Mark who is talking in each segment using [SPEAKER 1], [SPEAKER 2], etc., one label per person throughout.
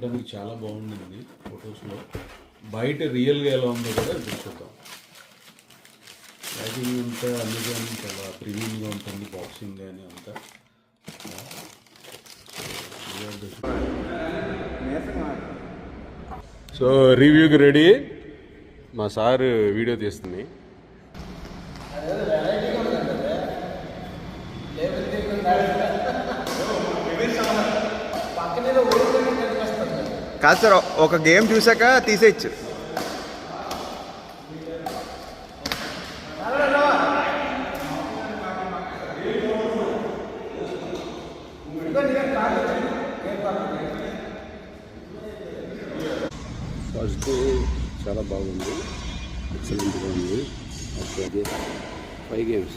[SPEAKER 1] చూడడానికి చాలా బాగుండింది ఫొటోస్లో. బయట రియల్గా ఎలా ఉందో కూడా ఇప్పుడు చూద్దాం. ప్యాకింగ్ అంతా అన్ని కానీ చాలా ప్రీమియంగా ఉంటుంది, బాక్సింగ్ కానీ అంతా. సో రివ్యూకి రెడీ. మా సార్ వీడియో తీస్తుంది.
[SPEAKER 2] కాదు సార్, ఒక గేమ్ చూసాక తీసేయచ్చు.
[SPEAKER 1] ఫస్ట్ డే చాలా బాగుంది, ఎక్సలెంట్గా ఉంది. Okay, 5 games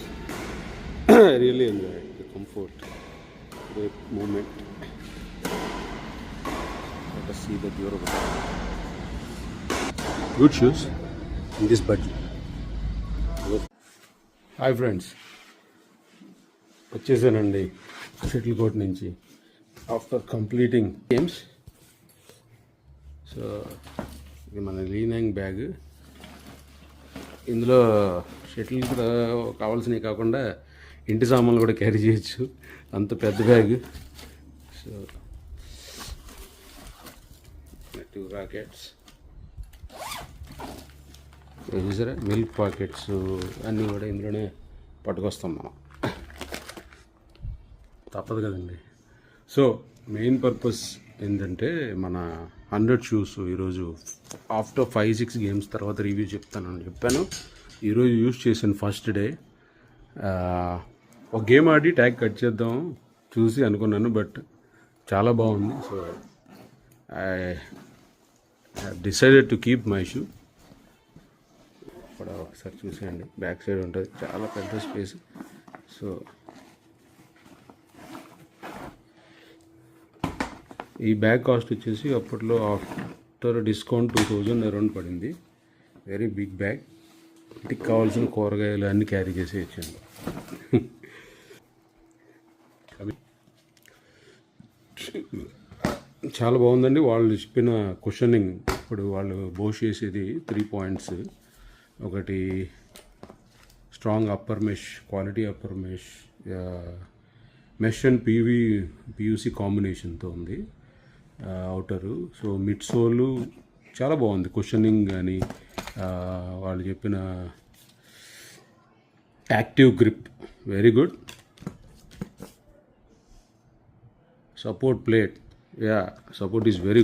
[SPEAKER 1] really enjoy the comfort, great moment. Let us see the durability. Good shoes in this budget. Hi friends, వచ్చేసానండి షటిల్ కోర్ట్ నుంచి ఆఫ్టర్ కంప్లీటింగ్ గేమ్స్. సో ఇది మన లీనింగ్ బ్యాగ్. ఇందులో షటిల్ కూడా కావాల్సినవి కాకుండా ఇంటి సామాన్లు కూడా క్యారీ చేయొచ్చు, అంత పెద్ద బ్యాగ్. సో 2 రాకెట్స్ చూసారా, మిల్క్ పాకెట్స్ అన్నీ కూడా ఇందులోనే పట్టుకొస్తాం మనం, తప్పదు కదండి. సో మెయిన్ పర్పస్ ఏంటంటే మన 100 షూస్ ఈరోజు ఆఫ్టర్ 5-6 గేమ్స్ తర్వాత రివ్యూ చెప్పాను. ఈరోజు యూజ్ చేశాను ఫస్ట్ డే. ఒక గేమ్ ఆడి ట్యాగ్ కట్ చేద్దాం చూసి అనుకున్నాను, బట్ చాలా బాగుంది. So I have decided to keep my shoe. ఇక్కడ ఒకసారి చూసేయండి, బ్యాక్ సైడ్ ఉంటుంది, చాలా పెద్ద స్పేస్. సో ఈ బ్యాగ్ కాస్ట్ వచ్చేసి అప్పట్లో ఆఫ్టర్ డిస్కౌంట్ 2000 అరౌండ్ పడింది. Very big bag. ఇంటికి కావాల్సిన కూరగాయలు అన్నీ క్యారీ చేసి వచ్చాను. చాలా బాగుందండి. వాళ్ళు చెప్పిన క్వశ్చనింగ్, ఇప్పుడు వాళ్ళు బోష్ చేసేది 3 points. ఒకటి strong upper mesh, quality upper mesh, mesh and PUC కాంబినేషన్తో ఉంది అవుటరు. సో మిడ్ సోలు చాలా బాగుంది. క్వశ్చనింగ్ కానీ వాళ్ళు చెప్పిన active grip very good. Support plate, support is very